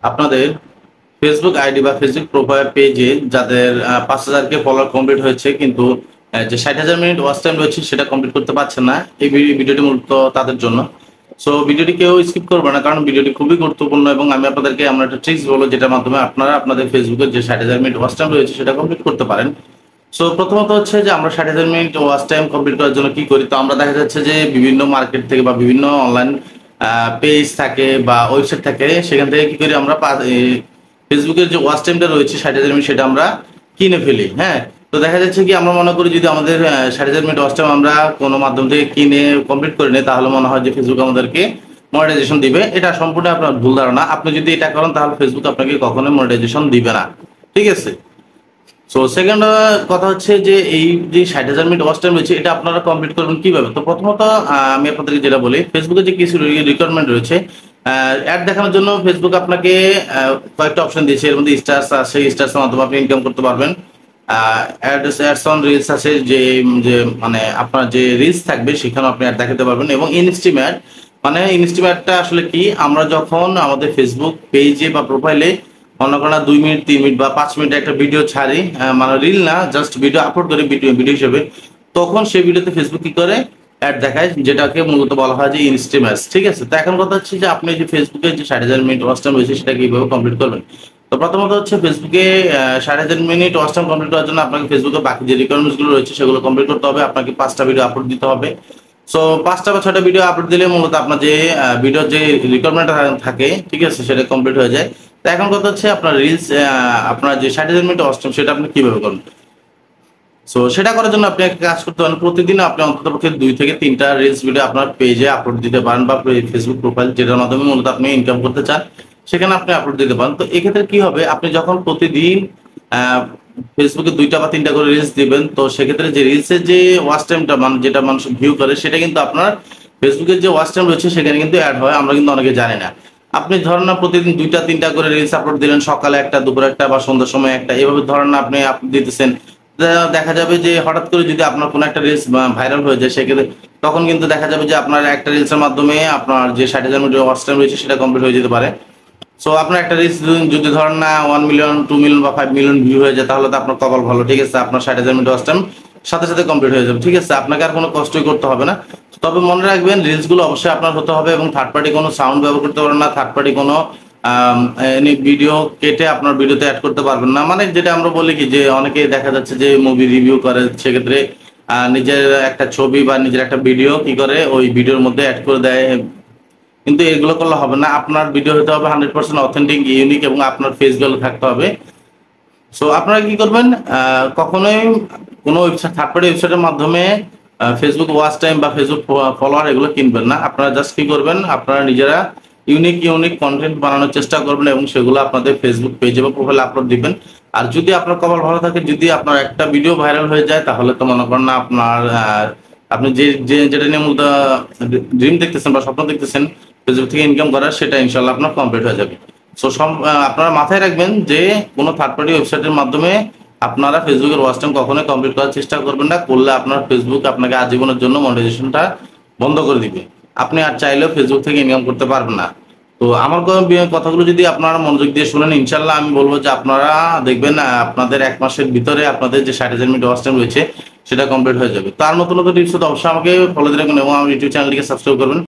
আপনাদের Facebook ID বা Facebook profile পেজে যাদের 5,000 ফলোয়ার কমপ্লিট হয়েছে, কিন্তু যে 60,000 মিনিট ওয়াচ টাইম রয়েছে সেটা কমপ্লিট করতে পারছেন না। এই ভিডিওটি মূলত তাদের জন্য। সো ভিডিওটি কেউ স্কিপ করবে না, কারণ ভিডিওটি খুবই গুরুত্বপূর্ণ এবং আমি আপনাদেরকে আমরা একটা ট্রিক্স বলবো যেটার মাধ্যমে আপনারা আপনাদের ফেসবুকের যে 60,000 মিনিট ওয়াচ টাইম রয়েছে সেটা কমপ্লিট করতে পারেন। সো প্রথমত হচ্ছে যে আমরা 60,000 মিনিট ওয়াচ টাইম কমপ্লিট করার জন্য কি করি, তো আমরা দেখা যাচ্ছে যে বিভিন্ন মার্কেট থেকে বা বিভিন্ন অনলাইন পেজ থাকে বা ওয়েবসাইট থাকে, সেখান থেকে কি করি আমরা ফেসবুকের যে ওয়াচ টাইমটা রয়েছে 60,000 মিনিট সেটা আমরা কিনে ফেলি। হ্যাঁ, তো দেখা যাচ্ছে কি আমরা মনে করি যদি আমাদের 60,000 মিনিট ওয়াচ টাইম আমরা কোনো মাধ্যম থেকে কিনে কমপ্লিট করে নিই, তাহলে মনে হয় যে ফেসবুক আমাদেরকে মনিটাইজেশন দিবে। এটা সম্পূর্ণ আপনার ভুল ধারণা। আপনি যদি এটা করেন তাহলে ফেসবুক আপনাকে কখনোই মনিটাইজেশন দিবে না। ঠিক আছে। সো সেকেন্ড কথা হচ্ছে যে এই যে 60,000 মিনিট ওয়াচ টাইম রয়েছে এটা আপনারা কমপ্লিট করবেন কিভাবে। তো প্রথমত আমি আপনাদেরকে যেটা বলি, ফেসবুকে যে কিছু রিকোয়ারমেন্ট রয়েছে, অ্যাড দেখানোর জন্য ফেসবুক আপনাকে কয়েকটা অপশন দিয়েছে। এর মধ্যে স্টার্স আছে, স্টার্সের মাধ্যমে আপনি ইনকাম করতে পারবেন। অ্যাডস অন রিলস আছে, যে যে মানে আপনার যে রিলস থাকবে সেখানে আপনি অ্যাড দেখাতে পারবেন। এবং ইনস্টিমেট, মানে ইনস্টিমেটটা আসলে কি, আমরা যখন আমাদের ফেসবুক পেজে বা প্রোফাইলে মনে করেন 2 মিনিট 3 মিনিট বা 5 মিনিট একটা ভিডিও ছাড়ি, মানে রিল না, জাস্ট ভিডিও আপলোড করি ভিডিও হিসেবে, তখন সেই ভিডিওতে ফেসবুক কি করে অ্যাড দেখায়, যেটাকে মূলত বলা হয় যে ইনস্টিমেটস। ঠিক আছে। তো এখন কথা হচ্ছে যে আপনি যে ফেসবুকে যে 60,000 মিনিট ওয়াচ টাইম রয়েছে সেটা কিভাবে কমপ্লিট করবেন। তো প্রথমত হচ্ছে ফেসবুকে 60,000 মিনিট ওয়াচ টাইম কমপ্লিট করার জন্য আপনাকে ফেসবুকে বাকি যে রিকোয়ারমেন্টস গুলো রয়েছে সেগুলো কমপ্লিট করতে হবে। আপনাকে 5টা ভিডিও আপলোড দিতে হবে। সো 5টা বা 6টা ভিডিও আপলোড দিলে মূলত আপনার যে ভিডিওর যে রিকোয়ারমেন্ট থাকে, ঠিক আছে, সেটা কমপ্লিট হয়ে যায়। তো এখন কথা হচ্ছে আপনার রিলস, আপনার যে 60,000 মিনিট ওয়াচ টাইম সেটা আপনি কিভাবে করবেন। সো সেটা করার জন্য আপনি একটা কাজ করতে পারেন, প্রতিদিন আপনি অন্ততপক্ষে 2 থেকে 3টা রিলস ভিডিও আপনার পেজে আপলোড দিতে পারেন, বা ফেসবুক প্রোফাইল যেটার মাধ্যমে মূলত আপনি ইনকাম করতে চান সেখানে আপনি আপলোড দিতে পারেন। তো এক্ষেত্রে কি হবে, আপনি যখন প্রতিদিন ফেসবুকে 2টা বা 3টা করে রিলস দিবেন, তো সেক্ষেত্রে যে রিলসের যে ওয়াচ টাইমটা মানে যেটা মানুষ ভিউ করে সেটা কিন্তু আপনার ফেসবুকের যে ওয়াচ টাইম রয়েছে সেখানে কিন্তু অ্যাড হয়। আমরা কিন্তু অনেকে জানি না। আপনি ধরেন না প্রতিদিন 2টা 3টা করে রিলস আপলোড দিলেন, সকালে একটা, দুপুরে একটা বা সন্ধ্যার সময় একটা, এভাবে ধরেন না আপনি আপলোড দিতেছেন। দেখা যাবে যে হঠাৎ করে যদি আপনার কোনো একটা রিলস ভাইরাল হয়ে যায়, সেক্ষেত্রে তখন কিন্তু দেখা যাবে যে আপনার একটা রিলসের মাধ্যমে আপনার যে 60,000 মিনিট ওয়াচ টাইম রয়েছে সেটা কমপ্লিট হয়ে যেতে পারে। সো আপনার একটা রিলস যদি ধরেন না 1 মিলিয়ন 2 মিলিয়ন বা 5 মিলিয়ন ভিউ হয়ে যায়, তাহলে তো আপনার কপাল ভালো। ঠিক আছে, আপনার 60,000 মিনিট ওয়াচ টাইম সাথে সাথে কমপ্লিট হয়ে যাবে। ঠিক আছে, আপনাকে আর কোনো কষ্টই করতে হবে না। তবে মনে রাখবেন রিলস গুলো অবশ্যই আপনার হতে হবে, এবং থার্ড পার্টি কোনো সাউন্ড ব্যবহার করতে পারবেন না, থার্ড পার্টি কোনো ভিডিও কেটে আপনার ভিডিওতে অ্যাড করতে পারবেন না। মানে যেটা আমরা বলি কি, যে অনেকে দেখা যাচ্ছে যে মুভি রিভিউ করে, সেক্ষেত্রে নিজের একটা ছবি বা নিজের একটা ভিডিও কি করে ওই ভিডিওর মধ্যে অ্যাড করে দেয়, কিন্তু এগুলো করলে হবে না। আপনার ভিডিও হতে হবে 100% অথেন্টিক, ইউনিক, এবং আপনার ফেস ভ্যালু থাকতে হবে। সো আপনারা কি করবেন, কখনোই কোনো ওয়েবসাইট, থার্ড পার্টি ওয়েবসাইটের মাধ্যমে ফেসবুক ওয়াচ টাইম বা ফেসবুক ফলোয়ার এগুলো কিনবেন না। আপনারা জাস্ট কি করবেন, আপনারা নিজেরা ইউনিক কন্টেন্ট বানানোর চেষ্টা করবেন এবং সেগুলো আপনাদের ফেসবুক পেজে বা প্রোফাইলে আপলোড দিবেন। আর যদি আপনার কপাল ভালো থাকে, যদি আপনার একটা ভিডিও ভাইরাল হয়ে যায়, তাহলে তো মনে করেন না আপনার আপনি যেটা নিয়ে মূলত ড্রিম দেখতেছেন বা স্বপ্ন দেখতেছেন ফেসবুক থেকে ইনকাম করার, সেটা ইনশাল্লাহ আপনার কমপ্লিট হয়ে যাবে। সো আপনারা মাথায় রাখবেন যে কোনো থার্ড পার্টি ওয়েবসাইটের মাধ্যমে আপনারা ফেসবুকের ওয়াচ টাইম কখনোই কমপ্লিট করার চেষ্টা করবেন না। করলে আপনার ফেসবুক আপনাকে আজীবনের জন্য মনিটাইজেশনটা বন্ধ করে দিবে। আপনি আর চাইলেও ফেসবুক থেকে ইনকাম করতে পারবেন না। তো আমার কথাগুলো যদি আপনারা মনোযোগ দিয়ে শুনেন, ইনশাল্লাহ আমি বলবো যে আপনারা দেখবেন আপনাদের 1 মাসের ভিতরে আপনাদের যে 60,000 মিনিট ওয়াচ টাইম রয়েছে সেটা কমপ্লিট হয়ে যাবে। তার নতুন নতুন টিপস তো অবশ্যই আমাকে ফলো দিয়ে রাখবেন এবং আমার ইউটিউব চ্যানেলটিকে সাবস্ক্রাইব করবেন।